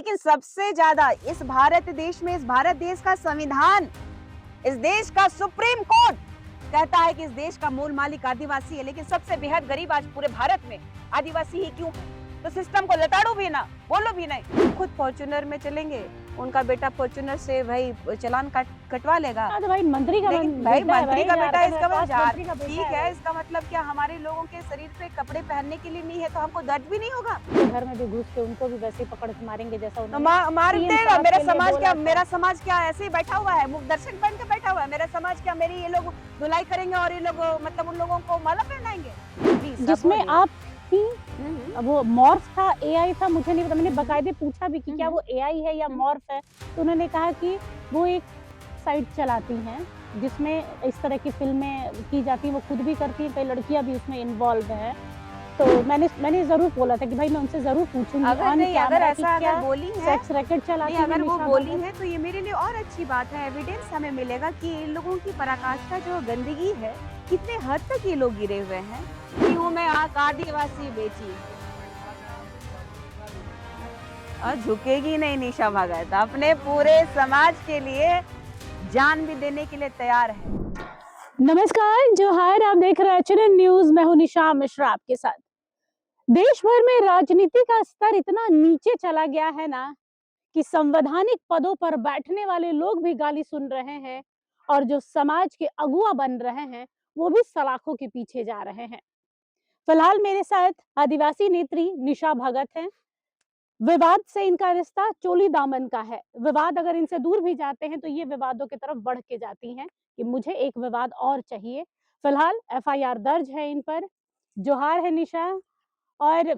लेकिन सबसे ज्यादा इस भारत देश में, इस भारत देश का संविधान, इस देश का सुप्रीम कोर्ट कहता है कि इस देश का मूल मालिक आदिवासी है, लेकिन सबसे बेहद गरीब आज पूरे भारत में आदिवासी ही क्यों? तो सिस्टम को लताड़ो भी ना, बोलो भी नहीं। खुद फॉर्च्यूनर में चलेंगे, उनका बेटा फॉर्च्यूनर से भाई चालान कटवा लेगा। तो भाई मंत्री का लेकिन भाई मंत्री का बेटा, इसका मतलब ठीक है, इसका मतलब क्या हमारे लोगों के शरीर पे कपड़े पहनने के लिए नहीं है तो हमको दर्द भी नहीं होगा? घर में भी घुस के उनको भी वैसे ही पकड़ के मारेंगे जैसा तो उन्होंने मार 3 देगा। साल के लिए बोला था। मेरा समाज क्या ऐसे ही बैठा हुआ है, मुख दर्शन बन के बैठा हुआ है? मेरा समाज क्या मेरी ये लोग धुलाई करेंगे और ये लोग मतलब उन लोगों को माला पहनाएंगे? जिसमें आप थी, वो मॉर्फ था, एआई था, मुझे नहीं पता। मैंने बाकायदे पूछा भी कि क्या वो एआई है या मॉर्फ है, तो उन्होंने कहा कि वो एक साइट चलाती हैं जिसमें इस तरह की फिल्में की जाती हैं, वो खुद भी करती हैं, कई लड़कियां भी उसमें इन्वॉल्व हैं। तो मैंने जरूर बोला था कि भाई मैं उनसे जरूर पूछूंगी अगर ऐसा अगर बोली है, सेक्स रैकेट चलाती नहीं अगर वो बोली है है तो ये मेरे लिए और अच्छी बात है। एविडेंस हमें मिलेगा कि इन लोगों की पराकाष्ठा जो गंदगी है, कितने हद तक ये लोग गिरे हुए हैं। क्यों मैं आदिवासी बेटी और झुकेगी नहीं निशा भगत, अपने पूरे समाज के लिए जान भी देने के लिए तैयार है। नमस्कार, जोहार, आप देख रहे हैं एचएनएन न्यूज। मैं हूं निशा मिश्रा आपके साथ। देश भर में राजनीति का स्तर इतना नीचे चला गया है ना कि संवैधानिक पदों पर बैठने वाले लोग भी गाली सुन रहे हैं और जो समाज के अगुआ बन रहे हैं वो भी सलाखों के पीछे जा रहे हैं। फिलहाल मेरे साथ आदिवासी नेत्री निशा भगत हैं। विवाद से इनका रिश्ता चोली दामन का है। विवाद अगर इनसे दूर भी जाते हैं तो ये विवादों की तरफ बढ़ के जाती हैं कि मुझे एक विवाद और चाहिए। फिलहाल एफआईआर दर्ज है इन पर। जोहार है निशा। और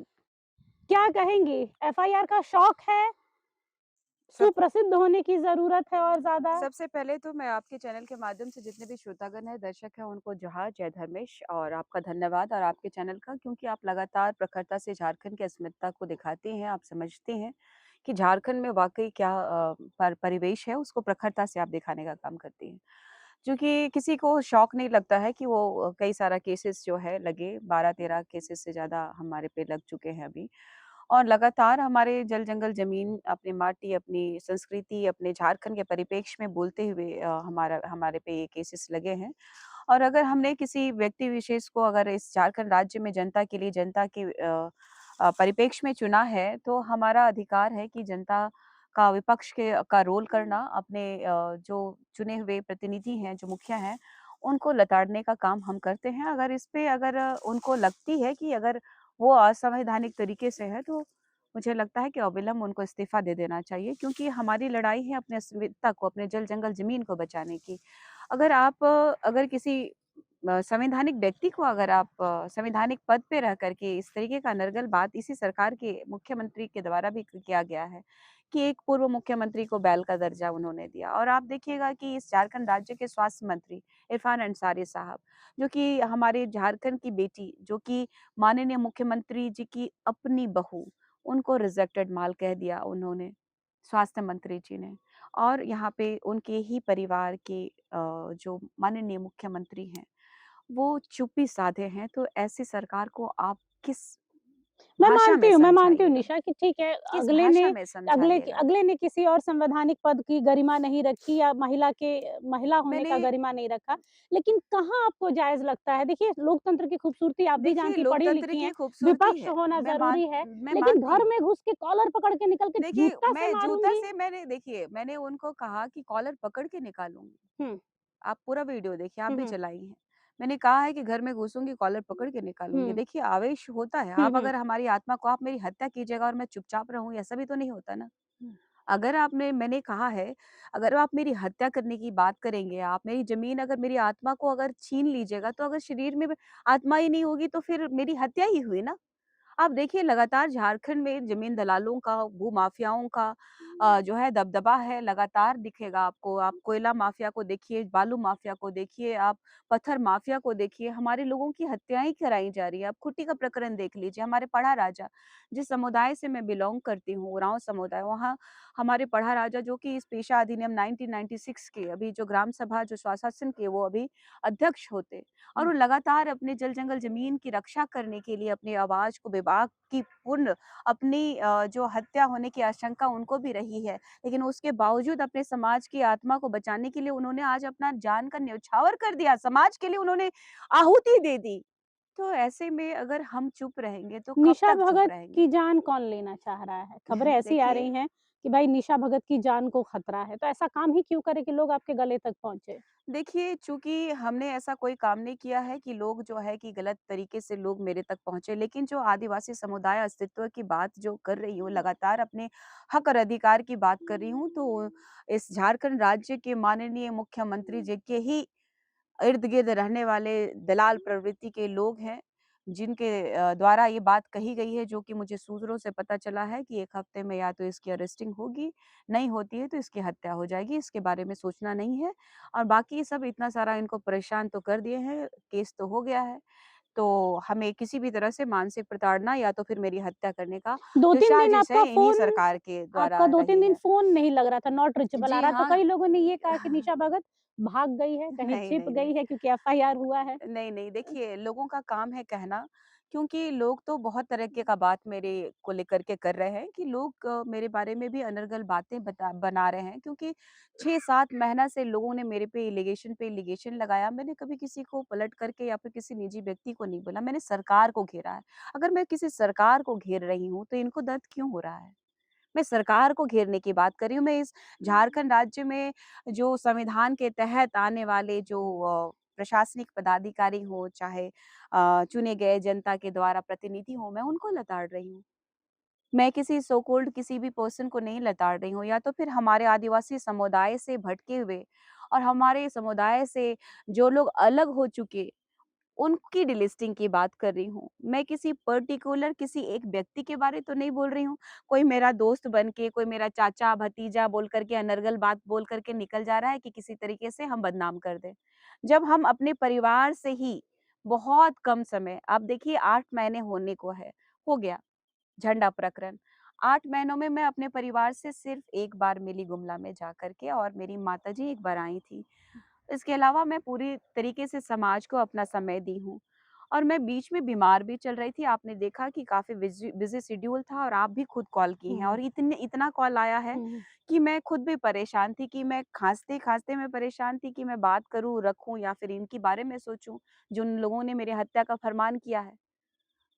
क्या कहेंगी, एफआईआर का शौक है, सुप्रसिद्ध होने की जरूरत है और ज्यादा? सबसे पहले तो मैं आपके चैनल के माध्यम से जितने भी श्रोतागण हैं, दर्शक हैं, उनको जोहार, जय धर्मेश और आपका धन्यवाद और आपके चैनल का, क्योंकि आप लगातार प्रखरता से झारखंड की अस्मिता को दिखाते हैं। आप समझते हैं कि झारखंड में वाकई क्या परिवेश है, उसको प्रखरता से आप दिखाने का काम करते हैं। क्योंकि किसी को शौक नहीं लगता है कि वो कई सारा केसेस जो है लगे, 12-13 केसेस से ज़्यादा हमारे पे लग चुके हैं अभी। और लगातार हमारे जल जंगल जमीन, अपनी माटी, अपनी संस्कृति, अपने झारखंड के परिप्रेक्ष्य में बोलते हुए हमारे पे ये केसेस लगे हैं। और अगर हमने किसी व्यक्ति विशेष को अगर इस झारखंड राज्य में जनता के लिए, जनता के परिप्रेक्ष्य में चुना है, तो हमारा अधिकार है कि जनता का विपक्ष का रोल करना, अपने जो चुने हुए प्रतिनिधि हैं, जो मुखिया हैं, उनको लताड़ने का काम हम करते हैं। अगर इस पे अगर उनको लगती है कि अगर वो असंवैधानिक तरीके से है, तो मुझे लगता है कि अविलंब उनको इस्तीफा दे देना चाहिए, क्योंकि हमारी लड़ाई है अपने अस्मिता को, अपने जल जंगल जमीन को बचाने की। अगर आप अगर किसी संवैधानिक व्यक्ति को अगर आप संवैधानिक पद पे रह करके इस तरीके का नरगल बात इसी सरकार के मुख्यमंत्री के द्वारा भी किया गया है कि एक पूर्व मुख्यमंत्री को बैल का दर्जा उन्होंने दिया। और आप देखिएगा कि इस झारखंड राज्य के स्वास्थ्य मंत्री इरफान अंसारी साहब, जो कि हमारे झारखंड की बेटी, जो कि माननीय मुख्यमंत्री जी की अपनी बहू, उनको रिजेक्टेड माल कह दिया उन्होंने, स्वास्थ्य मंत्री जी ने। और यहाँ पे उनके ही परिवार के जो माननीय मुख्यमंत्री हैं, वो चुप्पी साधे हैं। तो ऐसी सरकार को आप किस मैं भाषा में मानती हूँ समझाइएगा? निशा कि ठीक है, किस भाषा में समझाइएगा? अगले ने किसी और संवैधानिक पद की गरिमा नहीं रखी या महिला होने मैंने का गरिमा नहीं रखा। लेकिन कहाँ आपको जायज़ लगता है? देखिए, लोकतंत्र की खूबसूरती आप भी देखिए, जानती हैं, लोकतंत्र पढ़ी-लिखी की हैं, खूबसूरती विपक्ष है, होना ज़रूरी है, मैं लेकिन मानती घर हूँ। में घुस के कॉलर पकड़ के निकल के देखिए, जूता से मैं जूता मारूँगी। से मैंने उनको कहा कि कॉलर पकड़ के निकालूँगी। हुँ, आप पूरा वीडियो देखिए, आप हुँ, भी हुँ, चलाई हैं। मैंने कहा है कि घर में घुसूँगी, कॉलर पकड़ के निकालूँगी। हुँ, देखिए, आवेश होता है। हुँ, आप हुँ, अगर हमारी आत्मा को आप मेरी हत्या कीजिएगा और मैं चुपचाप रहूँगी, ऐसा भी तो नहीं होता ना। हुँ। अगर आपने मैंने कहा है, अगर आप मेरी हत्या करने की बात करेंगे, आप मेरी ज़मीन, अगर मेरी आत्मा को अगर छीन लीजिएगा, तो अगर शरीर में आत्मा ही नहीं होगी, तो फिर मेरी हत्या ही हुई ना। आप देखिए लगातार झारखंड में ज़मीन दलालों का, भूमाफियाओं का जो है दबदबा है लगातार दिखेगा आपको। आप कोयला माफिया को देखिए, बालू माफिया को देखिए, आप पत्थर माफिया को देखिए, हमारे लोगों की हत्याएँ कराई जा रही है। आप खुट्टी का प्रकरण देख लीजिए, हमारे पढ़ा राजा, जिस समुदाय से मैं बिलॉन्ग करती हूँ, उरांव समुदाय, वहाँ हमारे पढ़ा राजा जो कि इस पेशा अधिनियम 1996 के अभी जो ग्राम सभा जो स्वशासन के वो अभी अध्यक्ष होते और वो लगातार अपने जल जंगल जमीन की रक्षा करने के लिए अपनी आवाज को विभाग की पूर्ण अपनी जो हत्या होने की आशंका उनको भी रही है, लेकिन उसके बावजूद अपने समाज की आत्मा को बचाने के लिए उन्होंने आज अपना जान का न्यौछावर कर दिया, समाज के लिए उन्होंने आहुति दे दी। तो ऐसे में अगर हम चुप रहेंगे तो कब निशा तक चुप भगत की रहेंगे? जान कौन लेना चाह रहा है? खबरें ऐसी आ देखिए रही हैं कि भाई निशा भगत की जान को खतरा है, तो ऐसा काम ही क्यों करे कि लोग आपके गले तक पहुँचे? देखिए, चूँकि हमने ऐसा कोई काम नहीं किया है कि लोग जो है कि गलत तरीके से लोग मेरे तक पहुँचे, लेकिन जो आदिवासी समुदाय अस्तित्व की बात जो कर रही हूँ, लगातार अपने हक और अधिकार की बात कर रही हूँ, तो इस झारखंड राज्य के माननीय मुख्यमंत्री जी के ही इर्द-गिर्द रहने वाले दलाल प्रवृत्ति के लोग हैं, जिनके द्वारा ये बात कही गई है, जो कि मुझे सूत्रों से पता चला है कि 1 हफ्ते में या तो इसकी अरेस्टिंग होगी, नहीं होती है तो इसकी हत्या हो जाएगी, इसके बारे में सोचना नहीं है। और बाकी सब इतना सारा इनको परेशान तो कर दिए हैं, केस तो हो गया है, तो हमें किसी भी तरह से मानसिक प्रताड़ना या तो फिर मेरी हत्या करने का जो 2-3 दिन साजिश है, इन्हीं सरकार के आपका द्वारा 2-3 रही दिन है। फ़ोन नहीं लग रहा था, नॉट रीचेबल आ जी रहा, तो हाँ। कई लोगों ने ये कहा कि निशा भगत भाग गई है, कहीं नहीं, छिप नहीं, नहीं। गई है क्योंकि एफआईआर हुआ है। नहीं, नहीं, देखिए लोगों का काम है कहना, क्योंकि लोग तो बहुत तरीके का बात मेरे को लेकर के कर रहे हैं कि लोग मेरे बारे में भी अनर्गल बातें बना रहे हैं क्योंकि 6-7 महीना से लोगों ने मेरे पे एलिगेशन लगाया। मैंने कभी किसी को पलट करके या फिर किसी निजी व्यक्ति को नहीं बोला, मैंने सरकार को घेरा है। अगर मैं किसी सरकार को घेर रही हूँ, तो इनको दर्द क्यों हो रहा है? मैं सरकार को घेरने की बात कर रही हूँ, मैं इस झारखंड राज्य में जो संविधान के तहत आने वाले जो प्रशासनिक पदाधिकारी हो, चाहे चुने गए जनता के द्वारा प्रतिनिधि हों, मैं उनको लताड़ रही हूँ। मैं किसी सो कॉल्ड किसी भी पर्सन को नहीं लताड़ रही हूँ या तो फिर हमारे आदिवासी समुदाय से भटके हुए और हमारे समुदाय से जो लोग अलग हो चुके उनकी डिलिस्टिंग की बात कर रही हूँ। मैं किसी पर्टिकुलर किसी एक व्यक्ति के बारे तो नहीं बोल रही हूँ। कोई मेरा दोस्त बन के, कोई मेरा चाचा, भतीजा बोल कर के अनर्गल बात बोल कर के निकल जा रहा है कि किसी तरीके से हम बदनाम कर दें। जब हम अपने परिवार से ही बहुत कम समय आप देखिए 8 महीने होने को है, हो गया झंडा प्रकरण। 8 महीनों में मैं अपने परिवार से सिर्फ़ 1 बार मिली गुमला में जा कर के और मेरी माताजी 1 बार आई थी। इसके अलावा मैं पूरी तरीके से समाज को अपना समय दी हूँ और मैं बीच में बीमार भी चल रही थी। आपने देखा कि काफ़ी बिज़ी शेड्यूल था और आप भी खुद कॉल की हैं हुँ, और इतना कॉल आया है हुँ। कि मैं खुद भी परेशान थी कि मैं खाँसते-खाँसते मैं परेशान थी कि मैं बात करूँ, रखूँ या फिर इनके बारे में सोचूँ, जिन लोगों ने मेरी हत्या का फरमान किया है।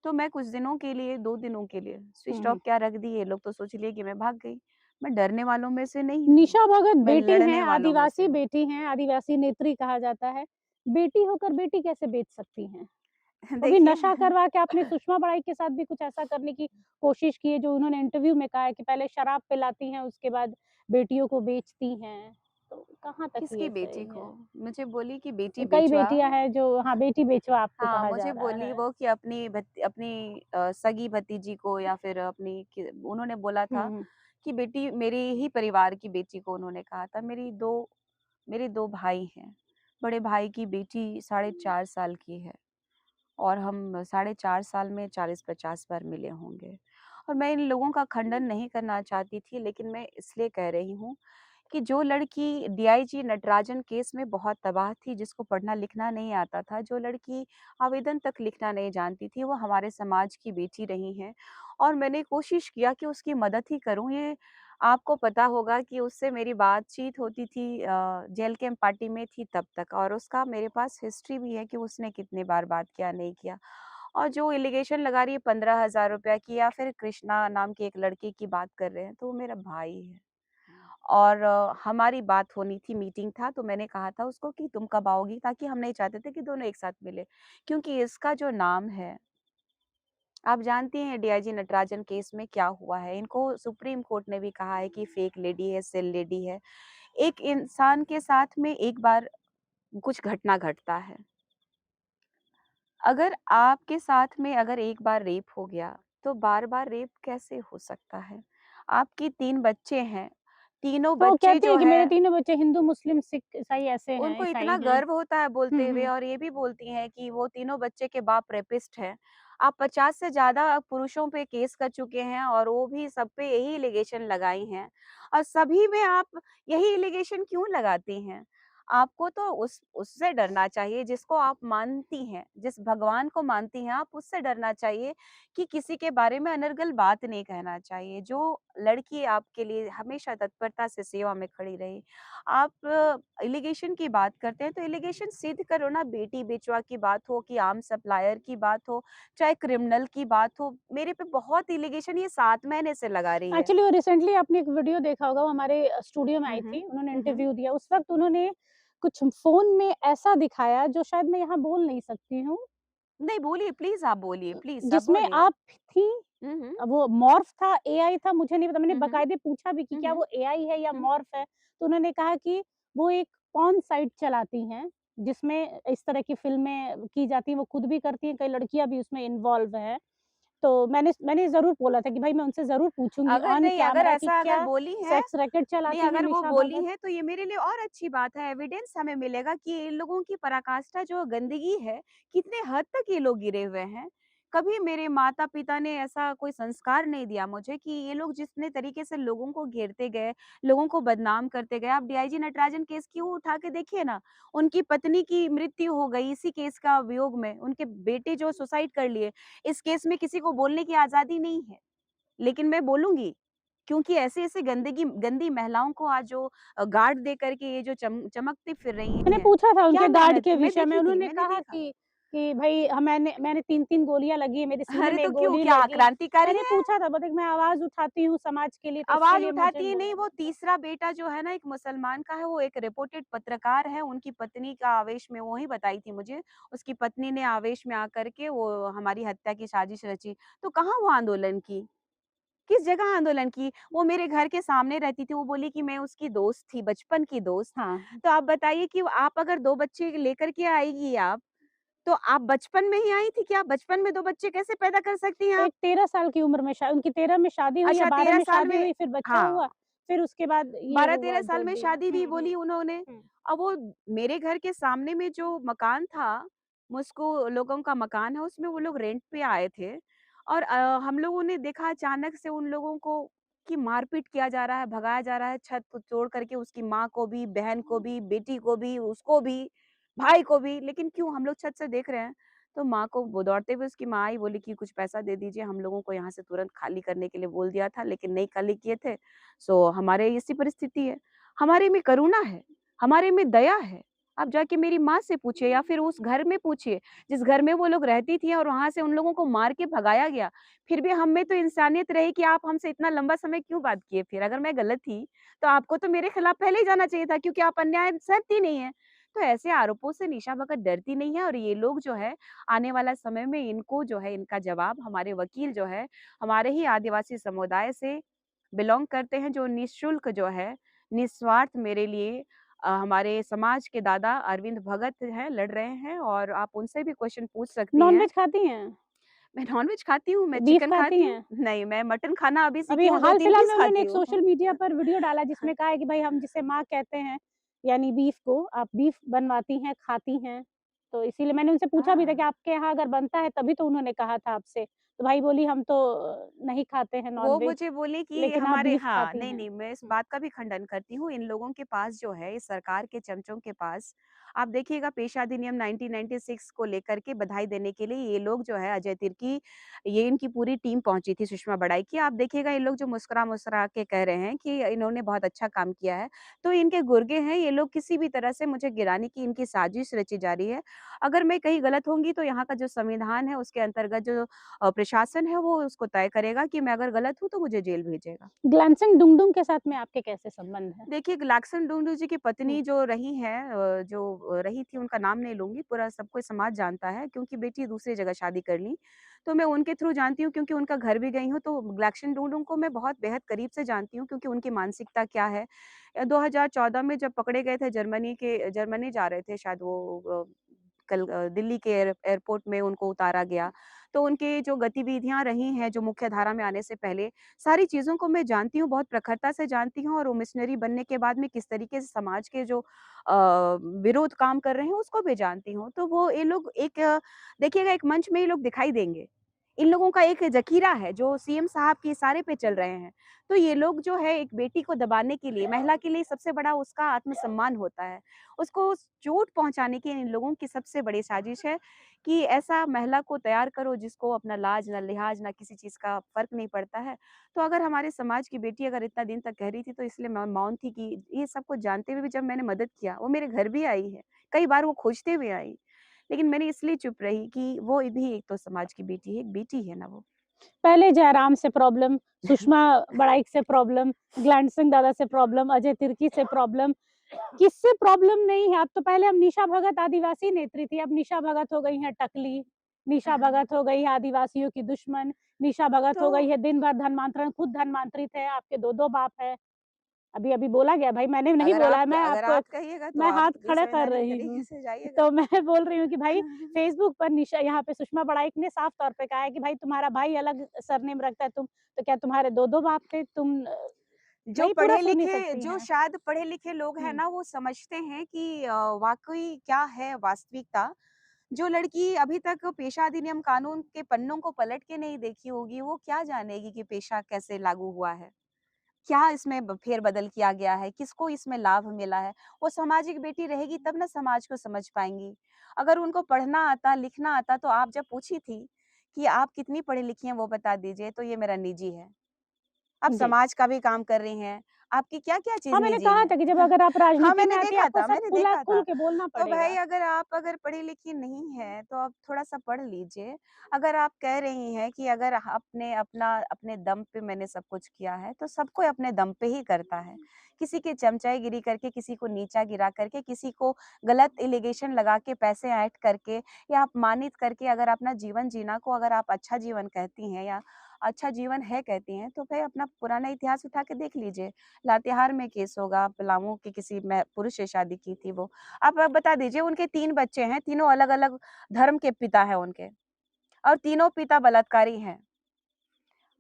तो मैं कुछ दिनों के लिए 2 दिनों के लिए हुँ, स्विच ऑफ हुँ। क्या रख दिए, लोग तो सोच लिए कि मैं भाग गई। मैं डरने वालों में से नहीं हूँ, निशा भगत मैं बेटी हैं, लड़ने वालों में से हूँ। आदिवासी नेत्री कहा जाता है। बेटी होकर बेटी कैसे बेच सकती हैं? वो भी देखिए नशा करवा के आपने सुषमा बड़ाई के साथ भी कुछ ऐसा करने की कोशिश की है, जो उन्होंने इंटरव्यू में कहा है कि पहले शराब पिलाती हैं, उसके बाद बेटियों को बेचती हैं। तो कहाँ तक किसकी ये बेटी सही को? है? मुझे बोली कि बेटी कई बेचवा। बेटियाँ हैं जो हाँ, बेटी बेचवा आपको हाँ, कहा जा मुझे रहा बोली है। वो कि अपनी सगी भतीजी को या फिर अपनी कि उन्होंने बोला हुँ, था हुँ। कि बेटी मेरे ही परिवार की बेटी को उन्होंने कहा था। मेरे 2 भाई हैं। बड़े भाई की बेटी साढ़े 4 साल की है और हम साढ़े 4 साल में 40-50 बार मिले होंगे। और मैं इन लोगों का खंडन नहीं करना चाहती थी, लेकिन मैं इसलिए कह रही हूँ कि जो लड़की डीआईजी नटराजन केस में बहुत तबाह थी, जिसको पढ़ना-लिखना नहीं आता था, जो लड़की आवेदन तक लिखना नहीं जानती थी, वो हमारे समाज की बेटी रही हैं और मैंने कोशिश किया कि उसकी मदद ही करूँ। ये आपको पता होगा कि उससे मेरी बातचीत होती थी जेल कैंप पार्टी में थी तब तक और उसका मेरे पास हिस्ट्री भी है कि उसने कितनी बार बात किया, नहीं किया। और जो एलिगेशन लगा रही है 15,000 रुपया की या फिर कृष्णा नाम की एक लड़के की बात कर रहे हैं, तो वो मेरा भाई है। और हमारी बात होनी थी, मीटिंग था, तो मैंने कहा था उसको कि तुम कब आओगी? ताकि हम नहीं चाहते थे कि दोनों एक साथ मिलें। क्योंकि इसका जो नाम है, आप जानती हैं डीआईजी नटराजन केस में क्या हुआ है। इनको सुप्रीम कोर्ट ने भी कहा है कि फेक लेडी है, सेल लेडी है। एक इंसान के साथ में एक बार कुछ घटना घटता है। अगर आपके साथ में अगर एक बार रेप हो गया, तो बार-बार रेप कैसे हो सकता है? आपकी 3 बच्चे हैं, तीनों तो बच्चे कहते जो हैं कि मेरे है तीनों बच्चे हिंदू, मुस्लिम, सिख, ईसाई ऐसे हैं, उनको ईसाई इतना हैं। गर्व होता है हुँ, बोलते हुए हुँ। और ये भी बोलती हैं कि वो तीनों बच्चे के बाप रेपिस्ट हैं। आप 50 से ज़्यादा पुरुषों पे केस कर चुके हैं और वो भी सब पे यही एलिगेशन लगाई हैं और सभी में आप यही एलिगेशन क्यों लगाती हैं? आपको तो उससे डरना चाहिए जिसको आप मानती हैं, जिस भगवान को मानती हैं आप उससे डरना चाहिए कि किसी के बारे में अनर्गल बात नहीं कहना चाहिए। जो लड़की आपके लिए हमेशा तत्परता से सेवा में खड़ी रही, आप एलिगेशन की बात करते हैं तो एलिगेशन सिद्ध करो ना, बेटी बेचवा की बात हो कि आर्म सप्लायर की बात हो, चाहे क्रिमिनल की बात हो, मेरे पे बहुत एलिगेशन ये 7 महीने से लगा रही है। एक्चुअली वो रिसेंटली आपने एक वीडियो देखा होगा, वो हमारे स्टूडियो में हुँ, आई हुँ। थी, उन्होंने हुँ, हुँ। इंटरव्यू दिया। उस वक़्त उन्होंने कुछ फ़ोन में ऐसा दिखाया जो शायद मैं यहाँ बोल नहीं सकती हूँ, नहीं बोलिए प्लीज़ आप बोलिए, प्लीज़ आप जिसमें बोलिए। आप थीं, हुँ, हुँ। वो मॉर्फ था, एआई था, मुझे नहीं पता। मैंने हुँ, हुँ। बाकायदे पूछा भी कि हुँ, क्या हुँ। वो एआई है या हुँ। मॉर्फ है? तो उन्होंने कहा कि वो एक पॉर्न साइट चलाती हैं, जिसमें इस तरह की फ़िल्में की जाती हैं, वो खुद भी करती हैं, कई लड़कियाँ भी उसमें इन्वॉल्व हैं। तो मैंने ज़रूर बोला था कि भाई मैं उनसे ज़रूर पूछूँगी अगर ऑन नहीं, अगर कैमरा कि ऐसा अगर क्या बोली है सेक्स रैकेट नहीं, चलाती हैं अगर वो निशा बोली भगत? है तो ये मेरे लिए और अच्छी बात है, एविडेंस हमें मिलेगा कि इन लोगों की पराकाष्ठा जो गंदगी है, कितने हद तक ये लोग गिरे हुए हैं। कभी मेरे माता-पिता ने ऐसा कोई संस्कार नहीं दिया मुझे कि ये लोग जितने तरीके से लोगों को घेरते गए, लोगों को बदनाम करते गए। आप डीआईजी नटराजन केस क्यों उठा के देखिए ना, उनकी पत्नी की मृत्यु हो गई इसी केस का वियोग में, उनके बेटे जो सुसाइड कर लिए। इस केस में किसी को बोलने की आज़ादी नहीं है। लेकिन मैं बोलूँगी, क्योंकि ऐसे-ऐसे गंदगी गंदी महिलाओं को आज जो गार्ड दे कर के ये जो चमकती फिर रही मैंने हैं, पूछा था क्या उनके गार्ड मेहनत के मैं विषय में, देखी थी, उन्होंने मैंने कहा देखा। कि भई मैंने 3-3 गोलियाँ लगी है, मेरे सीने अरे में तो एक क्यों, गोली क्या लगी। क्रांतिकारी मैंने है? पूछा था, बोले कि मैं आवाज़ उठाती हूँ समाज के लिए, तो इसके आवाज़ लिए मुझे उठाती ही नहीं, वो मुझे तीसरा बेटा जो है ना एक मुसलमान का है, वो एक रिपोर्टेड पत्रकार है, उनकी पत्नी का आवेश में वो ही बताई थी मुझे, उसकी पत्नी ने आवेश में आकर के वो हमारी हत्या की साजिश रची। तो कहाँ वो आंदोलन की? किस जगह आंदोलन की? वो मेरे घर के सामने रहती थी, वो बोली कि मैं उसकी दोस्त थी, बचपन की दोस्त। हाँ, तो आप बताइए कि आप अगर 2 बच्चे लेकर के आएगी आप, तो आप बचपन में ही आई थी क्या? बचपन में 2 बच्चे कैसे पैदा कर सकती हैं आप? एक 13 साल की उम्र में उनकी 13 में शादी हुई या अच्छा 12 13 में साल शादी में हुई, फिर बच्चा हुआ, हाँ, फिर उसके बाद ये हुआ 12-13 जो साल में भी शादी हुई हुँ, हुँ, बोली उन्होंने। हुँ। अब वो मेरे घर के सामने में जो मकान था, मुझको लोगों का मकान है, उसमें वो लोग रेंट पे आए थे और हम लोगों ने देखा अचानक से उन लोगों को कि मारपीट किया जा रहा है, भगाया जा रहा है, छत को तोड़ करके उसकी माँ को भी, बहन को भी, बेटी को भी, उसको भी, भाई को भी। लेकिन क्यों? हम लोग छत से देख रहे हैं, तो माँ को वो दौड़ते हुए उसकी माँ आई, बोली कि कुछ पैसा दे दीजिए, हम लोगों को यहाँ से तुरंत खाली करने के लिए बोल दिया था, लेकिन नहीं खाली किए थे। सो हमारे ऐसी परिस्थिति है। हमारे में करुणा है, हमारे में दया है। आप जाके मेरी माँ से पूछिए या फिर उस घर में पूछिए, जिस घर में वो लोग रहती थी और वहाँ से उन लोगों को मार के भगाया गया। फिर भी हम में तो इंसानियत रही कि आप हमसे इतना लंबा समय क्यों बात किए फिर? अगर मैं गलत थी, तो आपको तो मेरे खिलाफ पहले ही जाना चाहिए था क्योंकि आप अन्याय सहती नहीं हैं। तो ऐसे आरोपों से निशा भगत डरती नहीं है और ये लोग जो है, आने वाला समय में इनको जो है इनका जवाब हमारे वकील जो है, हमारे ही आदिवासी समुदाय से बिलॉन्ग करते हैं जो निःशुल्क जो है, निस्वार्थ मेरे लिए हमारे समाज के दादा अरविंद भगत हैं, लड़ रहे हैं और आप उनसे भी क्वेश्चन पूछ सकती हैं। नॉन-वेज खाती हैं? मैं नॉन-वेज खाती हूँ, मैं बीफ चिकन खाती खाती हूँ। हैं? नहीं, मैं मटन खाना अभी अभी सीखी हूँ, हाल-फिलहाल 2-3 में पीस उन्होंने खाती एक हूँ। सोशल मीडिया पर वीडियो डाला जिसमें कहा है कि भाई हम जिसे माँ कहते हैं, यानी बीफ को आप बीफ बनवाती हैं, खाती हैं। तो इसीलिए मैंने उनसे पूछा भी था कि हाँ। आपके यहाँ अगर बनता है तभी तो उन्होंने कहा था आपसे। तो भाई बोली हम तो नहीं खाते हैं वो नॉन-वेज, मुझे बोले कि लेकिन आप हमारे बीफ हाँ, खाती नहीं, हैं। नहीं, मैं इस हुँ। बात का भी खंडन करती हूँ। इन लोगों के पास जो है, इस सरकार के चमचों के पास, आप देखिएगा पेशा अधिनियम 1996 को लेकर के बधाई देने के लिए ये लोग जो है अजय तिर्की, ये इनकी पूरी टीम पहुँची थी सुषमा बड़ाई की। आप देखिएगा ये लोग जो मुस्कुरा-मुस्कुरा के कह रहे हैं कि इन्होंने बहुत अच्छा काम किया है। तो इनके गुर्गे हैं, ये लोग किसी भी तरह से मुझे गिराने की इनकी साजिश रची जा रही है। अगर मैं कहीं गलत होंगी तो यहाँ का जो संविधान है उसके अंतर्गत जो प्रशासन है वो उसको तय करेगा कि मैं अगर गलत हूँ तो मुझे जेल भेजेगा। ग्लैमसंग डुंगडुंग के साथ में आपके कैसे संबंध हैं? देखिए गुलाबचंद डूंगडू जी की हुँ। पत्नी जो रही हैं रही थी उनका नाम नहीं लूँगी, पूरा सब कोई समाज जानता है क्योंकि बेटी दूसरी जगह शादी कर ली। तो मैं उनके थ्रू जानती हूँ क्योंकि उनका घर भी गई हूँ, तो गुलाबचंद डूंगडू को मैं बहुत बेहद करीब से जानती हूँ क्योंकि उनकी मानसिकता क्या है। 2014 में जब पकड़े गए थे जर्मनी जा रहे थे शायद वो दिल्ली के एयरपोर्ट में उनको उतारा गया। तो उनके जो गतिविधियाँ रही हैं, जो मुख्य धारा में आने से पहले, सारी चीज़ों को मैं जानती हूँ, बहुत प्रखरता से जानती हूँ और वो मिशनरी बनने के बाद में किस तरीके से समाज के जो विरोध काम कर रहे हैं, उसको भी जानती हूँ। तो वो ये लोग देखिएगा एक मंच में ये लोग दिखाई देंगे। इन लोगों का एक ज़खीरा है, जो सीएम साहब के इशारे पे चल रहे हैं। तो ये लोग जो है एक बेटी को दबाने के लिए, महिला के लिए सबसे बड़ा उसका आत्मसम्मान होता है। उसको चोट पहुँचाने की इन लोगों की सबसे बड़ी साजिश है कि ऐसा महिला को तैयार करो जिसको अपना लाज, ना लिहाज़, ना किसी चीज़ का फ़र्क नहीं पड़ता है। तो अगर हमारे समाज की बेटी अगर इतना दिन तक कह रही थी तो इसलिए मैं मौन थी कि ये सब कुछ जानते हुए भी जब मैंने मदद किया, वो मेरे घर भी आई है। कई बार वो खोजते हुए आई। लेकिन मैंने इसलिए चुप रही कि वो भी एक तो समाज की बेटी है, एक बेटी है ना वो। पहले जयराम से प्रॉब्लम, सुषमा बड़ाइक से प्रॉब्लम, ग्लैंड सिंह दादा से प्रॉब्लम, अजय तिर्की से प्रॉब्लम, किससे प्रॉब्लम नहीं है? अब तो पहले हम निशा भगत आदिवासी नेत्री थी, अब निशा भगत हो गई हैं टकली, निशा भगत हो गई है आदिवासियों की दुश्मन, निशा भगत तो हो गई है दिन भर धर्मांतरण, खुद धर्मांतरित है, आपके 2-2 बाप हैं। अभी-अभी बोला गया भाई मैंने नहीं बोला है, मैं अगर आपको आप कहिएगा तो मैं आप हाथ भी खड़ा कर संवैधानिक रही तरीके हूँ। से जाइएगा। तो मैं बोल रही हूँ कि भाई फेसबुक पर निशा यहाँ पे सुषमा बड़ाइक ने साफ तौर पे कहा है कि भाई तुम्हारा भाई अलग सरनेम रखता है तो क्या तुम्हारे 2-2 बाप थे? तुम जो नहीं पूरा सुन ही पढ़े-लिखे सकती जो हैं। शायद पढ़े-लिखे लोग हैं हुँ, ना, वो समझते हैं कि वाक़ई क्या है वास्तविकता। जो लड़की अभी तक पेशा अधिनियम कानून के पन्नों को पलट के नहीं देखी होगी, वो क्या जानेगी कि पेशा कैसे लागू हुआ है? क्या इसमें फेर-बदल किया गया है? किसको इसमें लाभ मिला है? वो सामाजिक बेटी रहेगी तब ना समाज को समझ पाएँगी। अगर उनको पढ़ना आता, लिखना आता तो आप जब पूछी थी कि आप कितनी पढ़ी-लिखी हैं वो बता दीजिए, तो ये मेरा निजी है। आप जी। समाज का भी काम कर रही हैं। आपकी क्या-क्या हाँ, चीज़ मैंने निजी कहा है? था कि जब अगर आप हाँ, राजनीति में आती हैं आपको सब मैंने खुला देखा खुल था। के बोलना तो भाई पड़ेगा। अगर पढ़ी-लिखी नहीं हैं, तो आप थोड़ा-सा पढ़ लीजिए। अगर आप कह रही हैं कि अगर आपने अपने दम पे मैंने सब कुछ किया है, तो सब कोई अपने दम पे ही करता है। किसी की चमचाईगिरी करके, किसी को नीचा गिरा करके, किसी को गलत एलिगेशन लगा के, पैसे ऐंठ करके या अपमानित करके अगर अपना जीवन जीना को अगर आप अच्छा जीवन कहती हैं या अच्छा जीवन है कहती हैं, तो फिर अपना पुराना इतिहास उठा के देख लीजिए। लातेहार में केस होगा, पलामू की किसी में पुरुष से शादी की थी वो। आप बता दीजिए उनके 3 बच्चे हैं, तीनों अलग-अलग धर्म के पिता हैं उनके और तीनों पिता बलात्कारी हैं।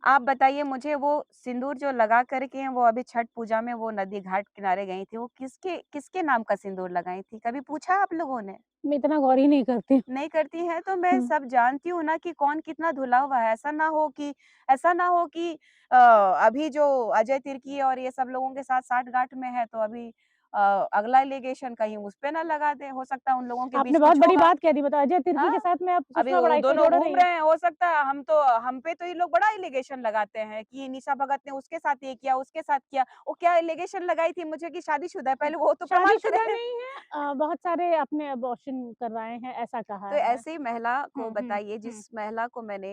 आप बताइए मुझे वो सिंदूर जो लगा कर के वो अभी छठ पूजा में वो नदी घाट किनारे गई थी, वो किसके किसके नाम का सिंदूर लगाई थी? कभी पूछा आप लोगों ने? मैं इतना गौर ही नहीं करती हूँ। नहीं करती हैं, तो मैं हुँ। सब जानती हूँ ना कि कौन कितना धुला हुआ है। ऐसा ना हो कि अभी जो अजय तिर्की और ये सब लोगों के साथ साठ-गाँठ में है, तो अभी अगला एलिगेशन कहीं उस पे ना लगा दें। हो सकता है उन लोगों के आपने बीच बहुत कुछ बड़ी होगा। बात कह दी बताओ अजय तिर्की के हाँ, साथ में आप अभी सुषमा वो बड़ाइक को दोनों जोड़ घूम रही हैं। रहे हैं। हो सकता है हम पे तो ये लोग बड़ा एलिगेशन लगाते हैं कि निशा भगत ने उसके साथ ये किया, उसके साथ किया। वो क्या एलिगेशन लगाई थी मुझे कि शादीशुदा है, पहले वो तो प्रमाण शादीशुदा करें। नहीं है बहुत सारे आपने अबॉर्शन करवाए हैं ऐसा कहा तो है। ऐसी महिला को हुँ, हुँ, बताइए हुँ। जिस महिला को मैंने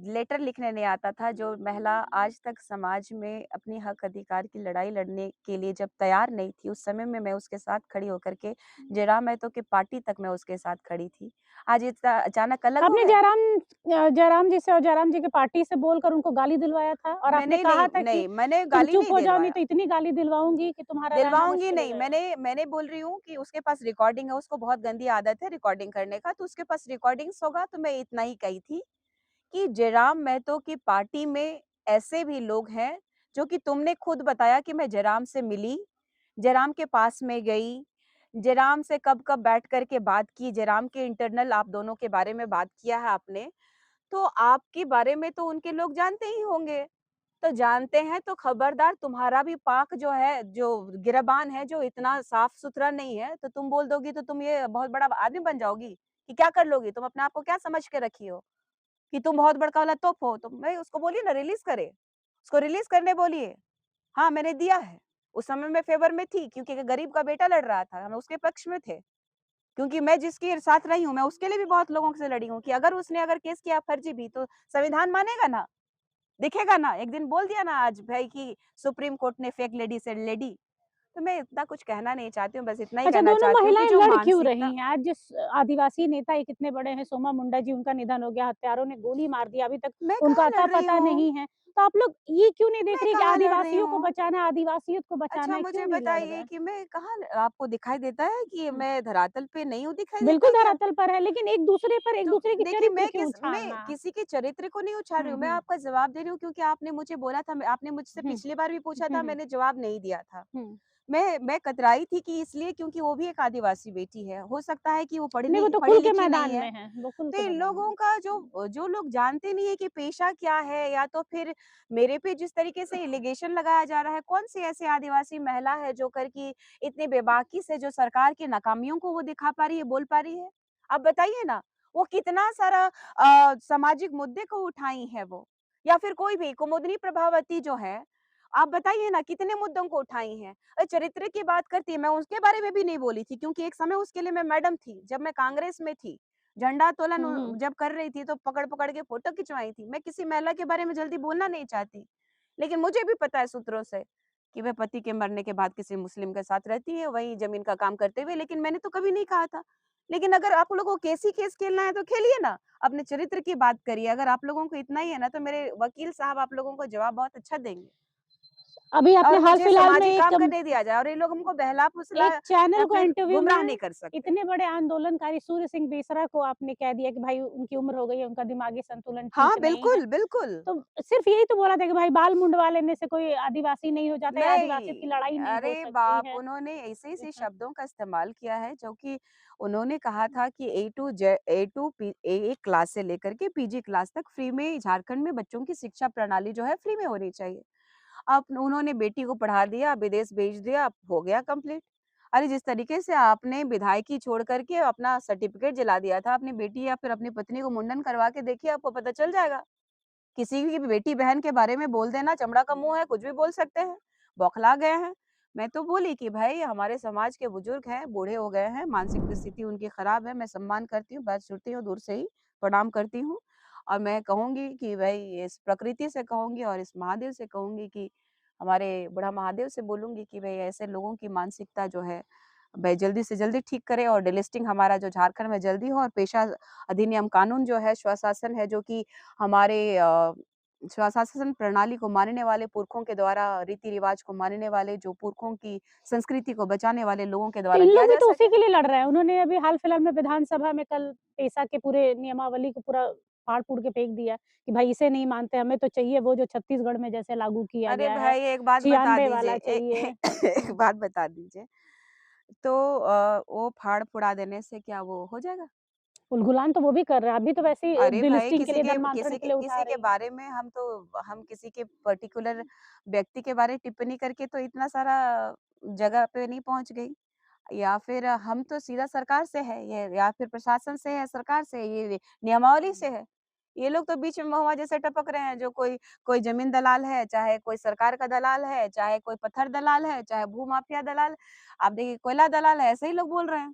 लेटर लिखने नहीं आता था, जो महिला आज तक समाज में अपनी हक अधिकार की लड़ाई लड़ने के लिए जब तैयार नहीं थी, उस समय में मैं उसके साथ खड़ी होकर के जयराम महतो की पार्टी तक मैं उसके साथ खड़ी थी। आज इतना अचानक अलग हो आपने गए? जयराम जी से और जयराम जी की पार्टी से बोलकर उनको गाली दिलवाया था और आपने मैंने कहा नहीं था कि नहीं, मैंने तुम गाली चुप नहीं हो जाओ नहीं दिलवाया। तो इतनी गाली दिलवाऊँगी कि तुम्हारा रहना दिलवाऊँगी मुश्किल हो नहीं, जाएगा। मैंने बोल रही हूँ कि उसके पास रिकॉर्डिंग है, उसको बहुत गंदी आदत है रिकॉर्डिंग करने का, तो उसके पास रिकॉर्डिंग्स होगा तो मैं इतना ही कही थी कि जयराम महतो की पार्टी में ऐसे भी लोग हैं, जो कि तुमने खुद बताया कि मैं जयराम से मिली, जयराम के पास में गई, जयराम से कब-कब बैठ कर के बात की, जयराम के इंटरनल आप दोनों के बारे में बात किया है आपने, तो आपके बारे में तो उनके लोग जानते ही होंगे। तो जानते हैं तो खबरदार तुम्हारा भी पाक जो है, जो गिरेबान है, जो इतना साफ-सुथरा नहीं है, तो तुम बोल दोगी तो तुम ये बहुत बड़ा आदमी बन जाओगी, कि क्या कर लोगी? तुम अपने आप को क्या समझ के रखी हो? कि तुम बहुत बड़का वाला तोप हो, तो मैं उसको बोलिए ना रिलीज़ करे, उसको रिलीज़ करने बोलिए। हाँ, मैंने दिया है, उस समय मैं फ़ेवर में थी क्योंकि एक गरीब का बेटा लड़ रहा था, हम उसके पक्ष में थे। क्योंकि मैं जिसके साथ रही हूँ, मैं उसके लिए भी बहुत लोगों से लड़ी हूँ कि अगर उसने अगर केस किया फर्जी भी, तो संविधान मानेगा ना, दिखेगा ना। एक दिन बोल दिया ना आज भाई कि सुप्रीम कोर्ट ने फेक लेडी से लेडी, तो मैं इतना कुछ कहना नहीं चाहती हूँ, बस इतना ही अच्छा, कहना दोनों चाहती हूँ कि महिलाएँ जो लड़ क्यों मानसिकता रही हैं? आज जिस आदिवासी नेता एक इतने बड़े हैं, सोमा मुंडा जी, उनका निधन हो गया, हत्यारों ने गोली मार दिया, अभी तक मैं उनका कहाँ लड़ रही अता-पता हूँ? नहीं है। तो आप लोग ये क्यों नहीं देख मैं रहे कि कहाँ लड़ रही आदिवासियों को हूँ? बचाना है, आदिवासियत को बचाना अच्छा है, क्यों मुझे नहीं लड़ बताइए रहे? कि मैं कहाँ आपको दिखाई देता है कि हुँ, मैं धरातल पे नहीं हूँ, दिखाई देता बिल्कुल है क्या? धरातल पर है, लेकिन एक-दूसरे पर तो एक-दूसरे के देखिए चरित्र क्यों मैं उछालना? किसी के चरित्र को नहीं उछाल रही हुँ, हूँ, मैं हुँ, आपका जवाब दे रही हूँ क्योंकि आपने मुझे बोला था, मैं आपने मुझसे हुँ, पिछली बार भी पूछा हुँ, था, हुँ, मैंने जवाब नहीं दिया था। हुँ। मैं कतराई थी कि इसलिए क्योंकि वो भी एक आदिवासी बेटी है, हो सकता है कि वो नहीं, वो तो खुल के पढ़ी-लिखी नहीं मैदान है। में है, वो खुल तो के इन मैदान में लोगों है। का जो लोग जानते नहीं है कि पेशा क्या है या तो फिर मेरे पे जिस तरीके से एलिगेशन लगाया जा रहा है, कौन-सी ऐसी आदिवासी महिला है जो कर कि इतनी बेबाकी से जो सरकार की नाकामियों को वो दिखा पा रही है, बोल पा रही है? आप बताइए ना, वो कितना सारा सामाजिक मुद्दे को उठाई हैं वो या फिर कोई भी कुमुदनी प्रभावती जो है, आप बताइए ना कितने मुद्दों को उठाई हैं। चरित्र की बात करती है, मैं उसके बारे में भी नहीं बोली थी क्योंकि एक समय उसके लिए मैं मैडम थी, जब मैं कांग्रेस में थी। झंडा-तोलन हुँ, हुँ। जब कर रही थी तो पकड़-पकड़ के फ़ोटो खिंचवाई थी। मैं किसी महिला के बारे में जल्दी बोलना नहीं चाहती। लेकिन मुझे भी पता है सूत्रों से कि वह पति के मरने के बाद किसी मुस्लिम के साथ रहती है, वहीं ज़मीन का काम करते हुए, लेकिन मैंने तो कभी नहीं कहा था। लेकिन अगर आप लोगों को कैसी केस खेलना है तो खेलिए ना, अपने चरित्र की बात करिए। अगर आप लोगों को इतना ही है ना तो मेरे वकील साहब आप लोगों को जवाब बहुत अच्छा देंगे। अभी आपने और मुझे हाल-फिलहाल में सामाजिक काम करने दिया जाए और ये लोग हमको बहला-फुसला एक या चैनल को फिर इंटरव्यू गुमराह में नहीं कर सकते। इतने बड़े आंदोलनकारी सूर्य सिंह बेसरा को आपने कह दिया कि भाई उनकी उम्र हो गई है, उनका दिमागी संतुलन ठीक हाँ, नहीं है। बिल्कुल, बिल्कुल। तो सिर्फ़ यही तो बोला था कि भाई बाल मुंडवा लेने से कोई आदिवासी नहीं हो जाता या आदिवासियत की नहीं, लड़ाई नहीं हो अरे सकती बाप! है। उन्होंने ऐसे-ऐसे हाँ, शब्दों का इस्तेमाल किया है जो कि उन्होंने कहा था कि ए टू पी ए क्लास से लेकर के पीजी क्लास तक फ्री में झारखंड में बच्चों की शिक्षा प्रणाली जो है फ्री में होनी चाहिए। अब उन्होंने बेटी को पढ़ा दिया, विदेश भेज दिया, अब हो गया कंप्लीट। अरे जिस तरीके से आपने विधायकी छोड़ कर के अपना सर्टिफ़िकेट जला दिया था, अपनी बेटी या फिर अपनी पत्नी को मुंडन करवा के देखिए आपको पता चल जाएगा। किसी की भी बेटी-बहन के बारे में बोल देना, चमड़ा का मुँह है, कुछ भी बोल सकते हैं, बौखला गए हैं। मैं तो बोली कि भाई हमारे समाज के बुजुर्ग हैं, बूढ़े हो गए हैं, मानसिक स्थिति उनकी खराब है, मैं सम्मान करती हूँ, बात सुनती हूँ दूर से ही, प्रणाम करती हूँ। और मैं कहूँगी कि भई इस प्रकृति से कहूँगी और इस महादेव से कहूँगी कि हमारे बूढ़ा महादेव से बोलूँगी कि भई ऐसे लोगों की मानसिकता जो है, भई जल्दी से जल्दी ठीक करें और डेलिस्टिंग हमारा जो झारखंड में जल्दी हो और पेशा अधिनियम कानून जो है, स्वशासन है जो कि हमारे स्वशासन प्रणाली को मानने वाले पुरखों के द्वारा रीति-रिवाज को मानने वाले जो पुरखों की संस्कृति को बचाने वाले लोगों के तो द्वारा इन किया लोग भी जा तो उसी सके। के लिए लड़ रहे हैं। उन्होंने अभी हाल-फिलहाल में विधानसभा में कल पेशा के पूरे नियमावली को पूरा फाड़-फूड़ के फेंक दिया कि भाई इसे नहीं मानते, हमें तो चाहिए वो जो छत्तीसगढ़ में जैसे लागू किया अरे गया है, भाई एक बात बता 96 दीजिए वाला चाहिए। एक हुँ। बात बता दीजिए, तो वो फाड़-फुड़ा देने से क्या वो हो जाएगा? उलगुलान तो वो भी कर रहा है, अभी तो वैसे ही अरे भाई डिलिस्टिंग के लिए, धर्मांतरण के लिए उठा किसी के रही हैं। बारे में हम किसी के पर्टिकुलर व्यक्ति के बारे में टिप्पणी करके तो इतना सारा जगह पे नहीं पहुँच गई। या फिर हम तो सीधा सरकार से है ये या फिर प्रशासन से है, सरकार से है, ये नियमावली से है। ये लोग तो बीच में महुआ जैसे टपक रहे हैं जो कोई ज़मीन दलाल है, चाहे कोई सरकार का दलाल है, चाहे कोई पत्थर दलाल है, चाहे भू-माफिया दलाल आप देखिए कोयला दलाल है, ऐसे ही लोग बोल रहे हैं।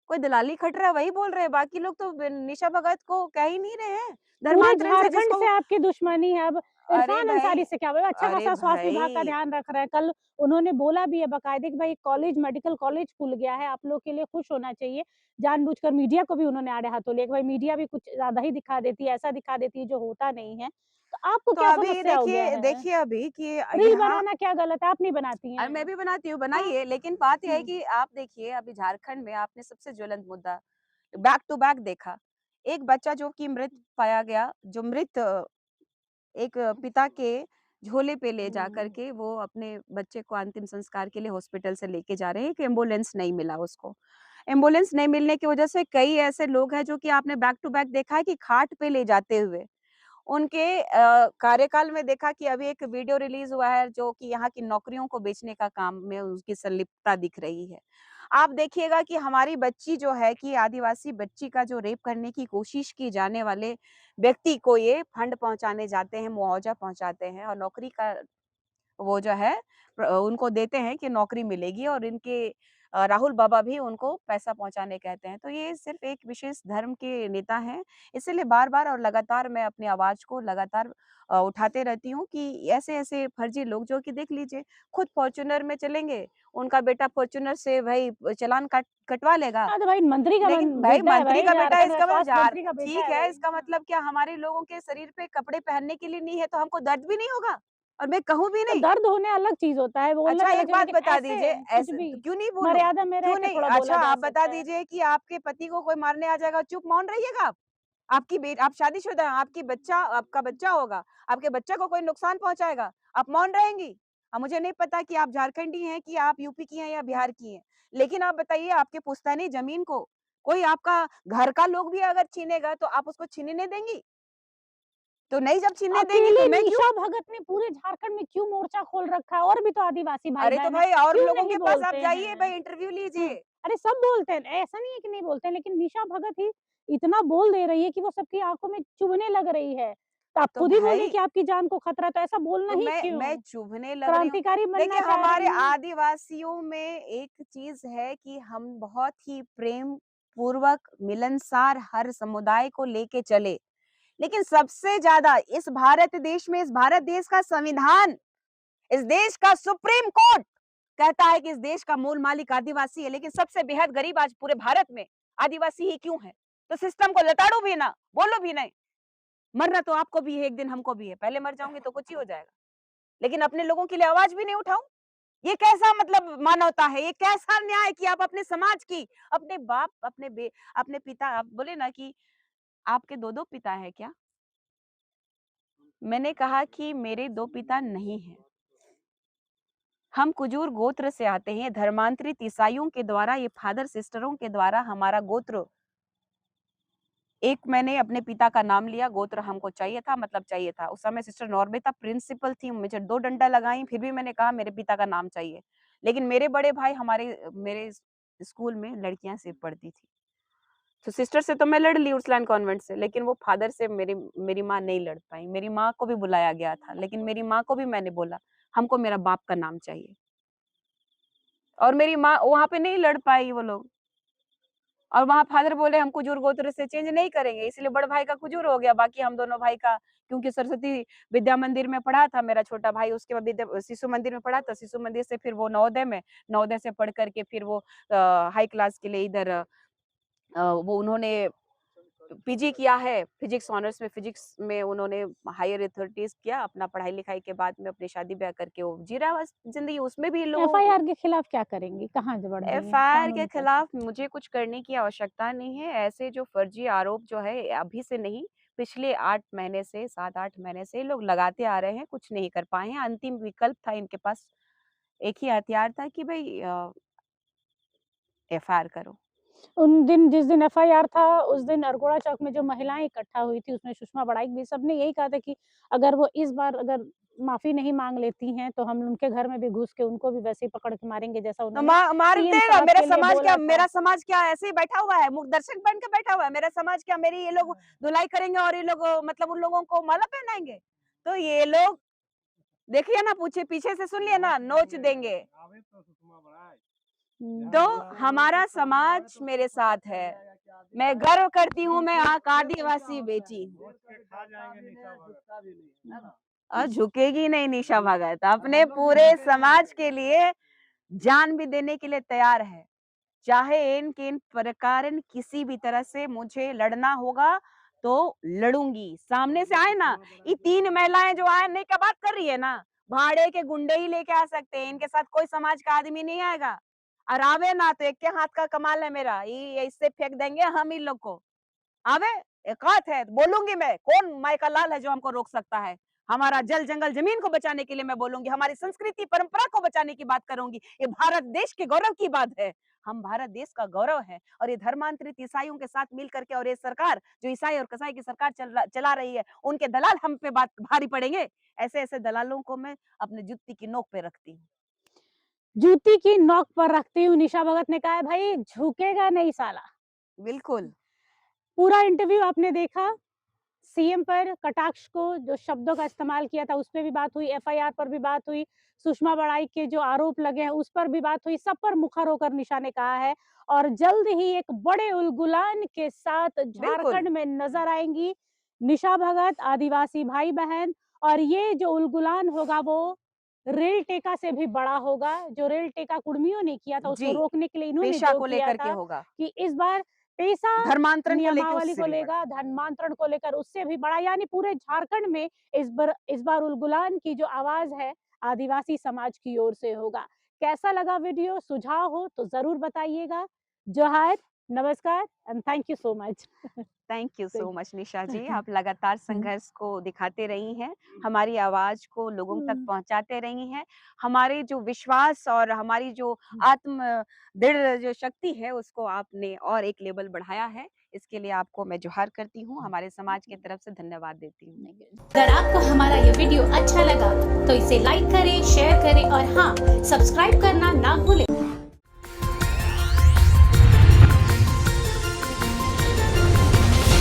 कोई दलाली खट रहा है वही बोल रहे हैं, बाकी लोग तो निशा भगत को कह ही नहीं रहे हैं। पूरे धर्मांतरण से झारखंड से जिसको आपकी दुश्मनी है। अब अरे इरफान भाई अंसारी से क्या हुआ? अच्छा अरे खासा स्वास्थ्य विभाग का भाई! ध्यान रख रहा है। कल उन्होंने बोला भी है बाकायदे कि भाई कॉलेज मेडिकल कॉलेज खुल गया है, आप लोग के लिए खुश होना चाहिए। जानबूझकर मीडिया को भी उन्होंने आड़े हाथों लिया कि भाई मीडिया भी कुछ ज़्यादा ही दिखा देती है, ऐसा दिखा देती है जो होता नहीं है। तो आपको तो क्या अभी समस्या हो गया देखिए है? देखिए अभी कि रील यहाँ बनाना क्या गलत है? आप नहीं बनाती अरे मैं हैं? भी बनाती हूँ, हाँ। बनाइए, लेकिन बात ये है हुँ। कि आप देखिए अभी झारखंड में आपने सबसे ज्वलंत मुद्दा बैक टू बैक देखा। एक बच्चा जो कि मृत पाया गया, जो मृत एक पिता के झोले पे ले जाकर हुँ। के वो अपने बच्चे को अंतिम संस्कार के लिए हॉस्पिटल से लेके जा रहे हैं, एक एम्बुलेंस नहीं मिला उसको। एम्बुलेंस नहीं मिलने की वजह से कई ऐसे लोग हैं जो कि आपने बैक टू बैक देखा है कि खाट पे ले जाते हुए उनके कार्यकाल में देखा कि अभी एक वीडियो रिलीज़ हुआ है जो कि यहाँ की नौकरियों को बेचने का काम में उसकी संलिप्तता दिख रही है। आप देखिएगा कि हमारी बच्ची जो है कि आदिवासी बच्ची का जो रेप करने की कोशिश की जाने वाले व्यक्ति को ये फंड पहुँचाने जाते हैं, मुआवज़ा पहुँचाते हैं और नौकरी का वो जो है उनको देते हैं कि नौकरी मिलेगी और इनके राहुल बाबा भी उनको पैसा पहुँचाने कहते हैं। तो ये सिर्फ़ एक विशेष धर्म के नेता हैं, इसीलिए बार-बार और लगातार मैं अपनी आवाज़ को लगातार उठाते रहती हूँ कि ऐसे-ऐसे फर्जी लोग जो कि देख लीजिए, खुद फॉर्च्यूनर में चलेंगे, उनका बेटा फॉर्च्यूनर से भई चालान कटवा लेगा। हाँ, तो भाई मंत्री का लेकिन भाई बेटा है मंत्री भाई, का बेटा झारखंड में इसका मतलब स्वास्थ्य जार मंत्री का बेटा ठीक है है, भाई। इसका मतलब क्या हमारे लोगों के शरीर पे कपड़े पहनने के लिए नहीं है तो हमको दर्द भी नहीं होगा? और मैं कहूँ भी तो नहीं। दर्द होने अलग चीज़ होता है, बोलना अच्छा भी अलग एक चीज़, बात लेकिन बता ऐसे दीजिए, कुछ ऐसे भी तो क्यों नहीं बोलूँ? मर्यादा में रह क्यों के नहीं? थोड़ा अच्छा बोला जा आप बता सकता है। दीजिए कि आपके पति को कोई मारने आ जाएगा, चुप मौन रहिएगा आप? आप शादीशुदा हैं, आपका बच्चा होगा, आपके बच्चे को कोई नुकसान पहुँचाएगा, आप मौन रहेंगी? मुझे नहीं पता कि आप झारखंडी हैं कि आप यूपी की हैं या बिहार की हैं। लेकिन आप बताइए आपके पुश्तैनी ज़मीन को कोई आपका घर का लोग भी अगर छीनेगा तो आप उसको छीनने देंगी? तो नहीं जब छीनने देंगी तो अकेले मैं क्यों? निशा भगत ने पूरे झारखंड में क्यों मोर्चा खोल रखा है? और भी तो आदिवासी अरे तो भाई-बहन हैं, भाई और क्यों लोगों नहीं के पास आप बोलते जाइए हैं? भाई इंटरव्यू हुँ, लीजिए। अरे सब बोलते हैं, ऐसा नहीं है कि नहीं बोलते हैं, लेकिन निशा भगत ही इतना बोल दे रही है कि वो सबकी आँखों में चुभने लग रही है। तो आप तो खुद ही बोलिए भाई कि आपकी जान को खतरा है, तो ऐसा बोलना तो ही मैं क्यों? चुभने लग रही हूँ। क्रांतिकारी देखिए बनना चाह हमारे रही हैं। आदिवासियों में एक चीज़ है कि हम बहुत ही प्रेम पूर्वक मिलनसार हर समुदाय को लेके चले। लेकिन सबसे ज़्यादा इस भारत देश में इस भारत देश का संविधान, इस देश का सुप्रीम कोर्ट कहता है कि इस देश का मूल मालिक आदिवासी है, लेकिन सबसे बेहद गरीब आज पूरे भारत में आदिवासी ही क्यों है? तो सिस्टम को लताड़ो भी ना, बोलो भी नहीं। मरना तो आपको भी है, एक दिन हमको भी है। पहले मर जाऊँगी तो कुछ ही हो जाएगा। लेकिन अपने लोगों के लिए आवाज़ भी नहीं उठाऊँ? ये कैसा मतलब मानवता है? ये कैसा न्याय कि आप अपने समाज की, अपने बाप, अपने पिता आप बोले ना कि आपके 2-2 पिता हैं क्या? मैंने कहा कि मेरे 2 पिता नहीं हैं। हम कुजूर गोत्र से आते हैं, धर्मांतरित ईसाइयों के द्वारा ये फादर सिस्टरों के द्वारा हमारा गोत्र एक मैंने अपने पिता का नाम लिया, गोत्र हमको चाहिए था मतलब चाहिए था। उस समय सिस्टर नॉर्बिता प्रिंसिपल थी, मुझे 2 डंडा लगाई, फिर भी मैंने कहा मेरे पिता का नाम चाहिए। लेकिन मेरे बड़े भाई मेरे स्कूल में लड़कियाँ सिर्फ़ पढ़ती थी। तो सिस्टर से तो मैं लड़ ली उर्सुलान कॉन्वेंट से, लेकिन वो फादर से मेरी माँ नहीं लड़ पाई। मेरी माँ को भी बुलाया गया था, लेकिन मेरी माँ को भी मैंने बोला, हमको मेरा बाप का नाम चाहिए। और मेरी माँ वहाँ पे नहीं लड़ पाई वो लोग। और वहाँ फादर बोले हम कुजूर गोत्र से चेंज नहीं करेंगे, इसलिए बड़े भाई का कुजूर हो गया, बाकी हम दोनों भाई का क्योंकि सरस्वती विद्या मंदिर में पढ़ा था मेरा छोटा भाई, उसके बाद विद्या शिशु मंदिर में पढ़ा था, शिशु मंदिर से फिर वो नवोदय से पढ़ कर के फिर वो हाई क्लास के लिए इधर वो उन्होंने पीजी किया है, फिजिक्स ऑनर्स में फिजिक्स में उन्होंने हायर एथॉरिटीज़ किया, अपना पढ़ाई-लिखाई के बाद में अपनी शादी-ब्याह करके वो जी रहा है बस ज़िंदगी, उसमें भी इन लोगों एफआईआर के खिलाफ क्या करेंगी? कहाँ ज बढ़ रही हैं एफआईआर के कानून पे? खिलाफ मुझे कुछ करने की आवश्यकता नहीं है। ऐसे जो फर्जी आरोप जो है अभी से नहीं, पिछले 8 महीने से 7-8 महीने से ये लोग लगाते आ रहे हैं, कुछ नहीं कर पाए हैं। अंतिम विकल्प था इनके पास, एक ही हथियार था कि भई एफआईआर करो। उन दिन जिस दिन एफआईआर था, उस दिन अरगोड़ा चौक में जो महिलाएँ इकट्ठा हुई थी, उसमें सुषमा बड़ाइक भी सबने यही कहा था कि अगर वो इस बार अगर माफ़ी नहीं माँग लेती हैं, तो हम उनके घर में भी घुस के उनको भी वैसे ही पकड़ के मारेंगे, जैसा तो उन्होंने मार सीएम देगा साहब के लिए बोला था। मेरा समाज क्या ऐसे ही बैठा हुआ है, मूक दर्शक बन के बैठा हुआ है? मेरा समाज क्या मेरी ये लोग धुलाई करेंगे और ये लोग मतलब उन लोगों को माला पहनाएँगे? तो ये लोग देखिए ना पूछे पीछे से सुन लिए ना, नोच देंगे। तो हमारा समाज मेरे साथ है। मैं गर्व करती हूँ मैं आदिवासी बेटी हूँ। और झुकेगी नहीं निशा भगत, अपने पूरे समाज के लिए जान भी देने के लिए तैयार है। चाहे इन किन प्रकार किसी भी तरह से मुझे लड़ना होगा तो लड़ूंगी। सामने से आए ना, ये 3 महिलाएं जो आने का बात कर रही है ना, भाड़े के गुंडे ही लेके आ सकते हैं, इनके साथ कोई समाज का आदमी नहीं आएगा। और आवे ना तो एक के हाथ का कमाल है मेरा, ये इससे फेंक देंगे हम इन लोग को। आवे औकात है, बोलूंगी मैं, कौन माई का लाल है जो हमको रोक सकता है? हमारा जल जंगल जमीन को बचाने के लिए मैं बोलूंगी, हमारी संस्कृति परंपरा को बचाने की बात करूंगी। ये भारत देश के गौरव की बात है। हम भारत देश का गौरव है और ये धर्मांतरित ईसाइयों के साथ मिल करके और ये सरकार जो ईसाई और कसाई की सरकार चला रही है, उनके दलाल हम पे बात भारी पड़ेंगे। ऐसे ऐसे दलालों को मैं अपने जुत्ती की नोक पे रखती हूँ। जूती की नोक पर रखती हूँ, निशा भगत ने कहा है, भई झुकेगा नहीं साला। बिल्कुल। पूरा इंटरव्यू आपने देखा, सीएम पर कटाक्ष को जो शब्दों का इस्तेमाल किया था उस पे भी बात हुई, एफआईआर पर भी बात हुई, सुषमा बड़ाई के जो आरोप लगे हैं उस पर भी बात हुई, सब पर मुखर होकर निशा ने कहा है और जल्द ही एक बड़े उलगुलान के साथ बिल्कुल। झारखंड में नजर आएंगी निशा भगत, आदिवासी भाई बहन। और ये जो उलगुलान होगा वो रेल टेका से भी बड़ा होगा। जो रेल टेका कुर्मियों ने किया था जी, उसको रोकने के लिए इन्होंने पेशा जो को किया लेकर के था होगा, कि इस बार पेशा धर्मांतरण को लेके नियमावली उससे को भी बड़ा। लेगा, धर्मांतरण को लेकर उससे भी बड़ा, यानी पूरे झारखंड में इस बार उलगुलान की जो आवाज है आदिवासी समाज की ओर से होगा। कैसा लगा वीडियो? सुझाव हो तो जरूर बताइएगा। जोहार, नमस्कार and thank you so much. Thank you so much Nisha ji. आप थैंक लगातार संघर्ष को दिखाते रही हैं, हमारी आवाज़ को लोगों तक पहुँचाते रही हैं। हमारे जो विश्वास और हमारी जो आत्म दृढ़ जो शक्ति है, उसको आपने और एक लेवल बढ़ाया है। इसके लिए आपको मैं जोहार करती हूँ, हमारे समाज की तरफ से धन्यवाद देती हूँ। अगर आपको हमारा ये वीडियो अच्छा लगा तो इसे लाइक करें, शेयर करें और हाँ, सब्सक्राइब करना ना भूलें।